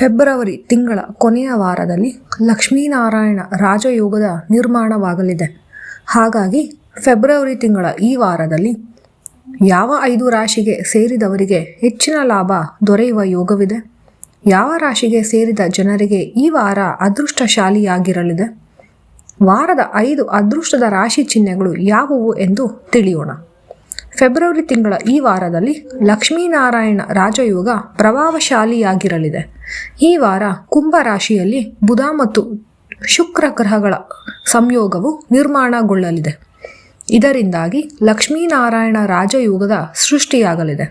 February ತಿಂಗಳ ಕೊನೆಯ ವಾರದಲ್ಲಿ ಲಕ್ಷ್ಮೀನಾರಾಯಣ ರಾಜಯೋಗದ ನಿರ್ಮಾಣವಾಗಲಿದೆ. ಹಾಗಾಗಿ ಫೆಬ್ರವರಿ ತಿಂಗಳ ಈ ವಾರದಲ್ಲಿ ಯಾವ 5 ರಾಶಿಗೆ ಸೇರಿದವರಿಗೆ ಹೆಚ್ಚಿನ ಲಾಭ ದೊರೆಯುವ ಯೋಗವಿದೆ, ಯಾವ ರಾಶಿಗೆ ಸೇರಿದ ಜನರಿಗೆ ಈ ವಾರ ಅದೃಷ್ಟಶಾಲಿಯಾಗಿರಲಿದೆ, ವಾರದ 5 ಅದೃಷ್ಟದ ರಾಶಿ ಚಿಹ್ನೆಗಳು ಯಾವುವು ಎಂದು ತಿಳಿಯೋಣ. ಫೆಬ್ರವರಿ ತಿಂಗಳ ಈ ವಾರದಲ್ಲಿ ಲಕ್ಷ್ಮೀನಾರಾಯಣ ರಾಜಯೋಗ ಪ್ರಭಾವಶಾಲಿಯಾಗಿರಲಿದೆ. ಈ ವಾರ ಕುಂಭ ರಾಶಿಯಲ್ಲಿ ಬುಧ ಮತ್ತು ಶುಕ್ರ ಗ್ರಹಗಳ ಸಂಯೋಗವು ನಿರ್ಮಾಣಗೊಳ್ಳಲಿದೆ. ಇದರಿಂದಾಗಿ ಲಕ್ಷ್ಮೀನಾರಾಯಣ ರಾಜಯೋಗದ ಸೃಷ್ಟಿಯಾಗಲಿದೆ.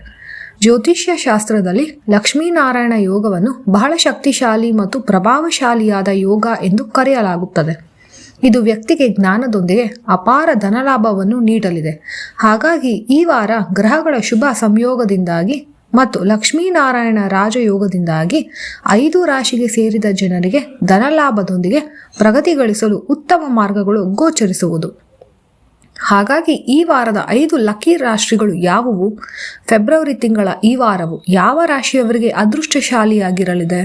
ಜ್ಯೋತಿಷ್ಯ ಶಾಸ್ತ್ರದಲ್ಲಿ ಲಕ್ಷ್ಮೀನಾರಾಯಣ ಯೋಗವನ್ನು ಬಹಳ ಶಕ್ತಿಶಾಲಿ ಮತ್ತು ಪ್ರಭಾವಶಾಲಿಯಾದ ಯೋಗ ಎಂದು ಕರೆಯಲಾಗುತ್ತದೆ. ಇದು ವ್ಯಕ್ತಿಗೆ ಜ್ಞಾನದೊಂದಿಗೆ ಅಪಾರ ಧನಲಾಭವನ್ನು ನೀಡಲಿದೆ. ಹಾಗಾಗಿ ಈ ವಾರ ಗ್ರಹಗಳ ಶುಭ ಸಂಯೋಗದಿಂದಾಗಿ ಮತ್ತು ಲಕ್ಷ್ಮೀನಾರಾಯಣ ರಾಜಯೋಗದಿಂದಾಗಿ 5 ರಾಶಿಗೆ ಸೇರಿದ ಜನರಿಗೆ ಧನಲಾಭದೊಂದಿಗೆ ಪ್ರಗತಿ ಗಳಿಸಲು ಉತ್ತಮ ಮಾರ್ಗಗಳು ಗೋಚರಿಸುವುದು. ಹಾಗಾಗಿ ಈ ವಾರದ 5 ಲಕ್ಕಿ ರಾಶಿಗಳು ಯಾವುವು? ಫೆಬ್ರವರಿ ತಿಂಗಳ ಈ ವಾರವು ಯಾವ ರಾಶಿಯವರಿಗೆ ಅದೃಷ್ಟಶಾಲಿಯಾಗಿರಲಿದೆ?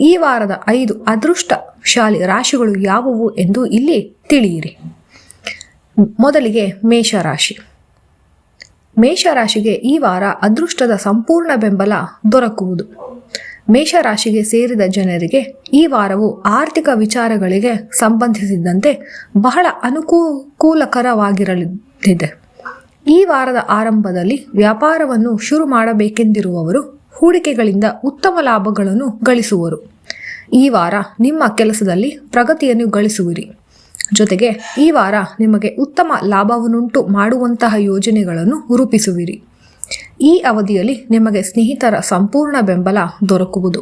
ಈ ವಾರದ 5 ಅದೃಷ್ಟಶಾಲಿ ರಾಶಿಗಳು ಯಾವುವು ಎಂದು ಇಲ್ಲಿ ತಿಳಿಯಿರಿ. ಮೊದಲಿಗೆ ಮೇಷರಾಶಿ. ಮೇಷರಾಶಿಗೆ ಈ ವಾರ ಅದೃಷ್ಟದ ಸಂಪೂರ್ಣ ಬೆಂಬಲ ದೊರಕುವುದು. ಮೇಷರಾಶಿಗೆ ಸೇರಿದ ಜನರಿಗೆ ಈ ವಾರವು ಆರ್ಥಿಕ ವಿಚಾರಗಳಿಗೆ ಸಂಬಂಧಿಸಿದಂತೆ ಬಹಳ ಅನುಕೂಲಕರವಾಗಿರಲಿದೆ. ಈ ವಾರದ ಆರಂಭದಲ್ಲಿ ವ್ಯಾಪಾರವನ್ನು ಶುರು ಮಾಡಬೇಕೆಂದಿರುವವರು ಹೂಡಿಕೆಗಳಿಂದ ಉತ್ತಮ ಲಾಭಗಳನ್ನು ಗಳಿಸುವರು. ಈ ವಾರ ನಿಮ್ಮ ಕೆಲಸದಲ್ಲಿ ಪ್ರಗತಿಯನ್ನು ಗಳಿಸುವಿರಿ. ಜೊತೆಗೆ ಈ ವಾರ ನಿಮಗೆ ಉತ್ತಮ ಲಾಭವನ್ನುಂಟು ಮಾಡುವಂತಹ ಯೋಜನೆಗಳನ್ನು ರೂಪಿಸುವಿರಿ. ಈ ಅವಧಿಯಲ್ಲಿ ನಿಮಗೆ ಸ್ನೇಹಿತರ ಸಂಪೂರ್ಣ ಬೆಂಬಲ ದೊರಕುವುದು.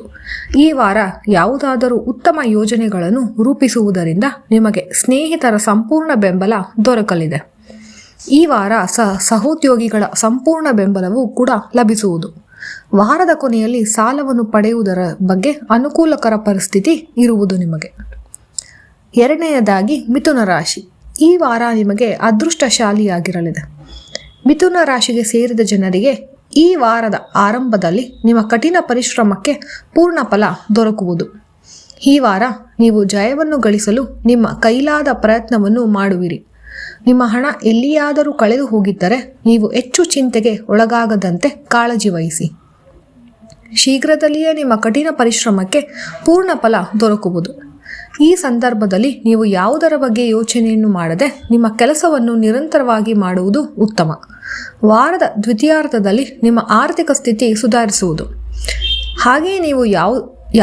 ಈ ವಾರ ಯಾವುದಾದರೂ ಉತ್ತಮ ಯೋಜನೆಗಳನ್ನು ರೂಪಿಸುವುದರಿಂದ ನಿಮಗೆ ಸ್ನೇಹಿತರ ಸಂಪೂರ್ಣ ಬೆಂಬಲ ದೊರಕಲಿದೆ. ಈ ವಾರ ಸಹೋದ್ಯೋಗಿಗಳ ಸಂಪೂರ್ಣ ಬೆಂಬಲವೂ ಕೂಡ ಲಭಿಸುವುದು. ವಾರದ ಕೊನೆಯಲ್ಲಿ ಸಾಲವನ್ನು ಪಡೆಯುವುದರ ಬಗ್ಗೆ ಅನುಕೂಲಕರ ಪರಿಸ್ಥಿತಿ ಇರುವುದು ನಿಮಗೆ. ಎರಡನೆಯದಾಗಿ ಮಿಥುನ ರಾಶಿ. ಈ ವಾರ ನಿಮಗೆ ಅದೃಷ್ಟಶಾಲಿಯಾಗಿರಲಿದೆ. ಮಿಥುನ ರಾಶಿಗೆ ಸೇರಿದ ಜನರಿಗೆ ಈ ವಾರದ ಆರಂಭದಲ್ಲಿ ನಿಮ್ಮ ಕಠಿಣ ಪರಿಶ್ರಮಕ್ಕೆ ಪೂರ್ಣ ಫಲ ದೊರಕುವುದು. ಈ ವಾರ ನೀವು ಜಯವನ್ನು ಗಳಿಸಲು ನಿಮ್ಮ ಕೈಲಾದ ಪ್ರಯತ್ನವನ್ನು ಮಾಡುವಿರಿ. ನಿಮ್ಮ ಹಣ ಎಲ್ಲಿಯಾದರೂ ಕಳೆದು ಹೋಗಿದ್ದರೆ ನೀವು ಹೆಚ್ಚು ಚಿಂತೆಗೆ ಒಳಗಾಗದಂತೆ ಕಾಳಜಿ ವಹಿಸಿ. ಶೀಘ್ರದಲ್ಲಿಯೇ ನಿಮ್ಮ ಕಠಿಣ ಪರಿಶ್ರಮಕ್ಕೆ ಪೂರ್ಣ ಫಲ ದೊರಕುವುದು. ಈ ಸಂದರ್ಭದಲ್ಲಿ ನೀವು ಯಾವುದರ ಬಗ್ಗೆ ಯೋಚನೆಯನ್ನು ಮಾಡದೆ ನಿಮ್ಮ ಕೆಲಸವನ್ನು ನಿರಂತರವಾಗಿ ಮಾಡುವುದು ಉತ್ತಮ. ವಾರದ ದ್ವಿತೀಯಾರ್ಧದಲ್ಲಿ ನಿಮ್ಮ ಆರ್ಥಿಕ ಸ್ಥಿತಿ ಸುಧಾರಿಸುವುದು. ಹಾಗೆಯೇ ನೀವು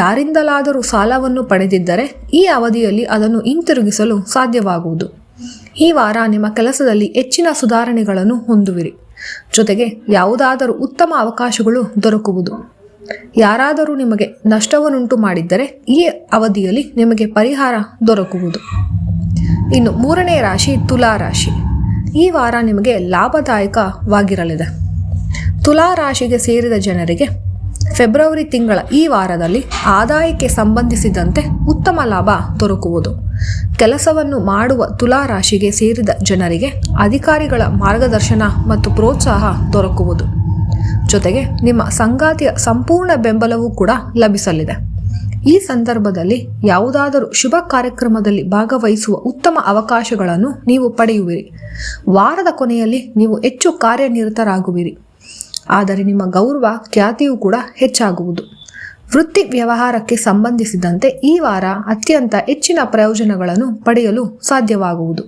ಯಾರಿಂದಲಾದರೂ ಸಾಲವನ್ನು ಪಡೆದಿದ್ದರೆ ಈ ಅವಧಿಯಲ್ಲಿ ಅದನ್ನು ಹಿಂತಿರುಗಿಸಲು ಸಾಧ್ಯವಾಗುವುದು. ಈ ವಾರ ನಿಮ್ಮ ಕೆಲಸದಲ್ಲಿ ಹೆಚ್ಚಿನ ಸುಧಾರಣೆಗಳನ್ನು ಹೊಂದುವಿರಿ. ಜೊತೆಗೆ ಯಾವುದಾದರೂ ಉತ್ತಮ ಅವಕಾಶಗಳು ದೊರಕುವುದು. ಯಾರಾದರೂ ನಿಮಗೆ ನಷ್ಟವನ್ನುಂಟು ಮಾಡಿದ್ದರೆ ಈ ಅವಧಿಯಲ್ಲಿ ನಿಮಗೆ ಪರಿಹಾರ ದೊರಕುವುದು. ಇನ್ನು ಮೂರನೇ ರಾಶಿ ತುಲಾ ರಾಶಿ. ಈ ವಾರ ನಿಮಗೆ ಲಾಭದಾಯಕವಾಗಿರಲಿದೆ. ತುಲಾ ರಾಶಿಗೆ ಸೇರಿದ ಜನರಿಗೆ ಫೆಬ್ರವರಿ ತಿಂಗಳ ಈ ವಾರದಲ್ಲಿ ಆದಾಯಕ್ಕೆ ಸಂಬಂಧಿಸಿದಂತೆ ಉತ್ತಮ ಲಾಭ ದೊರಕುವುದು. ಕೆಲಸವನ್ನು ಮಾಡುವ ತುಲಾ ರಾಶಿಗೆ ಸೇರಿದ ಜನರಿಗೆ ಅಧಿಕಾರಿಗಳ ಮಾರ್ಗದರ್ಶನ ಮತ್ತು ಪ್ರೋತ್ಸಾಹ ದೊರಕುವುದು. ಜೊತೆಗೆ ನಿಮ್ಮ ಸಂಗಾತಿಯ ಸಂಪೂರ್ಣ ಬೆಂಬಲವೂ ಕೂಡ ಲಭಿಸಲಿದೆ. ಈ ಸಂದರ್ಭದಲ್ಲಿ ಯಾವುದಾದರೂ ಶುಭ ಕಾರ್ಯಕ್ರಮದಲ್ಲಿ ಭಾಗವಹಿಸುವ ಉತ್ತಮ ಅವಕಾಶಗಳನ್ನು ನೀವು ಪಡೆಯುವಿರಿ. ವಾರದ ಕೊನೆಯಲ್ಲಿ ನೀವು ಹೆಚ್ಚು ಕಾರ್ಯನಿರತರಾಗುವಿರಿ. ಆದರೆ ನಿಮ್ಮ ಗೌರವ ಖ್ಯಾತಿಯೂ ಕೂಡ ಹೆಚ್ಚಾಗುವುದು. ವೃತ್ತಿ ವ್ಯವಹಾರಕ್ಕೆ ಸಂಬಂಧಿಸಿದಂತೆ ಈ ವಾರ ಅತ್ಯಂತ ಹೆಚ್ಚಿನ ಪ್ರಯೋಜನಗಳನ್ನು ಪಡೆಯಲು ಸಾಧ್ಯವಾಗುವುದು.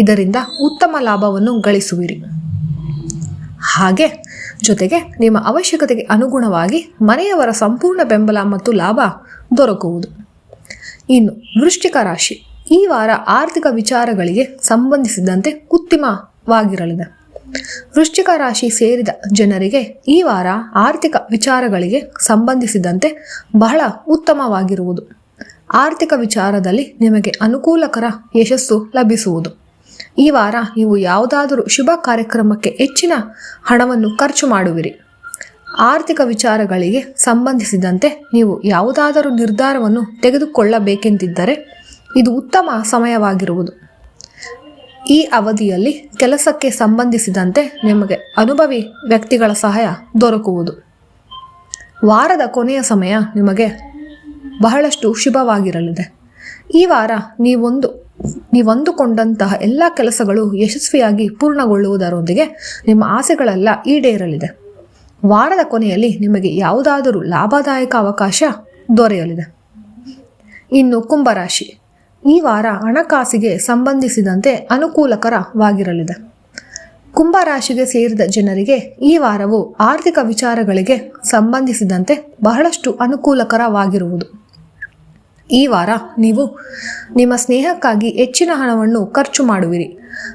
ಇದರಿಂದ ಉತ್ತಮ ಲಾಭವನ್ನು ಗಳಿಸುವಿರಿ. ಹಾಗೆ ಜೊತೆಗೆ ನಿಮ್ಮ ಅವಶ್ಯಕತೆಗೆ ಅನುಗುಣವಾಗಿ ಮನೆಯವರ ಸಂಪೂರ್ಣ ಬೆಂಬಲ ಮತ್ತು ಲಾಭ ದೊರಕುವುದು. ಇನ್ನು ವೃಶ್ಚಿಕ ರಾಶಿ. ಈ ವಾರ ಆರ್ಥಿಕ ವಿಚಾರಗಳಿಗೆ ಸಂಬಂಧಿಸಿದಂತೆ ಉತ್ತಮವಾಗಿರಲಿದೆ. ವೃಶ್ಚಿಕ ರಾಶಿ ಸೇರಿದ ಜನರಿಗೆ ಈ ವಾರ ಆರ್ಥಿಕ ವಿಚಾರಗಳಿಗೆ ಸಂಬಂಧಿಸಿದಂತೆ ಬಹಳ ಉತ್ತಮವಾಗಿರುವುದು. ಆರ್ಥಿಕ ವಿಚಾರದಲ್ಲಿ ನಿಮಗೆ ಅನುಕೂಲಕರ ಯಶಸ್ಸು ಲಭಿಸುವುದು. ಈ ವಾರ ನೀವು ಯಾವುದಾದರೂ ಶುಭ ಕಾರ್ಯಕ್ರಮಕ್ಕೆ ಹೆಚ್ಚಿನ ಹಣವನ್ನು ಖರ್ಚು ಮಾಡುವಿರಿ. ಆರ್ಥಿಕ ವಿಚಾರಗಳಿಗೆ ಸಂಬಂಧಿಸಿದಂತೆ ನೀವು ಯಾವುದಾದರೂ ನಿರ್ಧಾರವನ್ನು ತೆಗೆದುಕೊಳ್ಳಬೇಕೆಂದಿದ್ದರೆ ಇದು ಉತ್ತಮ ಸಮಯವಾಗಿರುವುದು. ಈ ಅವಧಿಯಲ್ಲಿ ಕೆಲಸಕ್ಕೆ ಸಂಬಂಧಿಸಿದಂತೆ ನಿಮಗೆ ಅನುಭವಿ ವ್ಯಕ್ತಿಗಳ ಸಹಾಯ ದೊರಕುವುದು. ವಾರದ ಕೊನೆಯ ಸಮಯ ನಿಮಗೆ ಬಹಳಷ್ಟು ಶುಭವಾಗಿರಲಿದೆ. ಈ ವಾರ ನೀವಂದುಕೊಂಡಂತಹ ಎಲ್ಲ ಕೆಲಸಗಳು ಯಶಸ್ವಿಯಾಗಿ ಪೂರ್ಣಗೊಳ್ಳುವುದರೊಂದಿಗೆ ನಿಮ್ಮ ಆಸೆಗಳೆಲ್ಲ ಈಡೇರಲಿದೆ. ವಾರದ ಕೊನೆಯಲ್ಲಿ ನಿಮಗೆ ಯಾವುದಾದರೂ ಲಾಭದಾಯಕ ಅವಕಾಶ ದೊರೆಯಲಿದೆ. ಇನ್ನು ಕುಂಭರಾಶಿ, ಈ ವಾರ ಹಣಕಾಸಿಗೆ ಸಂಬಂಧಿಸಿದಂತೆ ಅನುಕೂಲಕರವಾಗಿರಲಿದೆ. ಕುಂಭರಾಶಿಗೆ ಸೇರಿದ ಜನರಿಗೆ ಈ ವಾರವು ಆರ್ಥಿಕ ವಿಚಾರಗಳಿಗೆ ಸಂಬಂಧಿಸಿದಂತೆ ಬಹಳಷ್ಟು ಅನುಕೂಲಕರವಾಗಿರುವುದು. ಈ ವಾರ ನೀವು ನಿಮ್ಮ ಸ್ನೇಹಕ್ಕಾಗಿ ಹೆಚ್ಚಿನ ಹಣವನ್ನು ಖರ್ಚು ಮಾಡುವಿರಿ.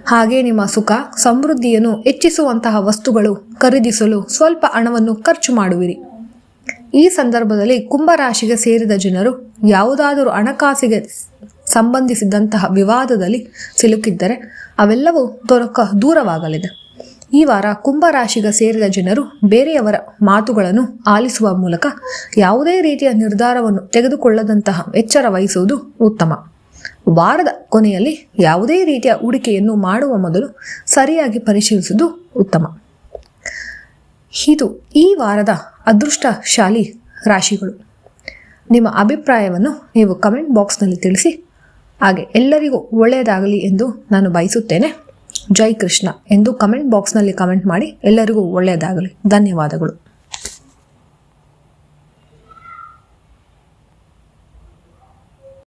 ಹಾಗೆ ನಿಮ್ಮ ಸುಖ ಸಮೃದ್ಧಿಯನ್ನು ಹೆಚ್ಚಿಸುವಂತಹ ವಸ್ತುಗಳು ಖರೀದಿಸಲು ಸ್ವಲ್ಪ ಹಣವನ್ನು ಖರ್ಚು ಮಾಡುವಿರಿ. ಈ ಸಂದರ್ಭದಲ್ಲಿ ಕುಂಭರಾಶಿಗೆ ಸೇರಿದ ಜನರು ಯಾವುದಾದರೂ ಹಣಕಾಸಿಗೆ ಸಂಬಂಧಿಸಿದಂತಹ ವಿವಾದದಲ್ಲಿ ಸಿಲುಕಿದ್ದರೆ ಅವೆಲ್ಲವೂ ದೂರವಾಗಲಿದೆ. ಈ ವಾರ ಕುಂಭರಾಶಿಗೆ ಸೇರಿದ ಜನರು ಬೇರೆಯವರ ಮಾತುಗಳನ್ನು ಆಲಿಸುವ ಮೂಲಕ ಯಾವುದೇ ರೀತಿಯ ನಿರ್ಧಾರವನ್ನು ತೆಗೆದುಕೊಳ್ಳದಂತಹ ಎಚ್ಚರ ವಹಿಸುವುದು ಉತ್ತಮ. ವಾರದ ಕೊನೆಯಲ್ಲಿ ಯಾವುದೇ ರೀತಿಯ ಹೂಡಿಕೆಯನ್ನು ಮಾಡುವ ಮೊದಲು ಸರಿಯಾಗಿ ಪರಿಶೀಲಿಸುವುದು ಉತ್ತಮ. ಇದು ಈ ವಾರದ ಅದೃಷ್ಟಶಾಲಿ ರಾಶಿಗಳು. ನಿಮ್ಮ ಅಭಿಪ್ರಾಯವನ್ನು ನೀವು ಕಮೆಂಟ್ ಬಾಕ್ಸ್ನಲ್ಲಿ ತಿಳಿಸಿ. ಹಾಗೆ ಎಲ್ಲರಿಗೂ ಒಳ್ಳೆಯದಾಗಲಿ ಎಂದು ನಾನು ಬಯಸುತ್ತೇನೆ. ಜೈ ಕೃಷ್ಣ ಎಂದು ಕಮೆಂಟ್ ಬಾಕ್ಸ್ನಲ್ಲಿ ಕಮೆಂಟ್ ಮಾಡಿ. ಎಲ್ಲರಿಗೂ ಒಳ್ಳೆಯದಾಗಲಿ. ಧನ್ಯವಾದಗಳು.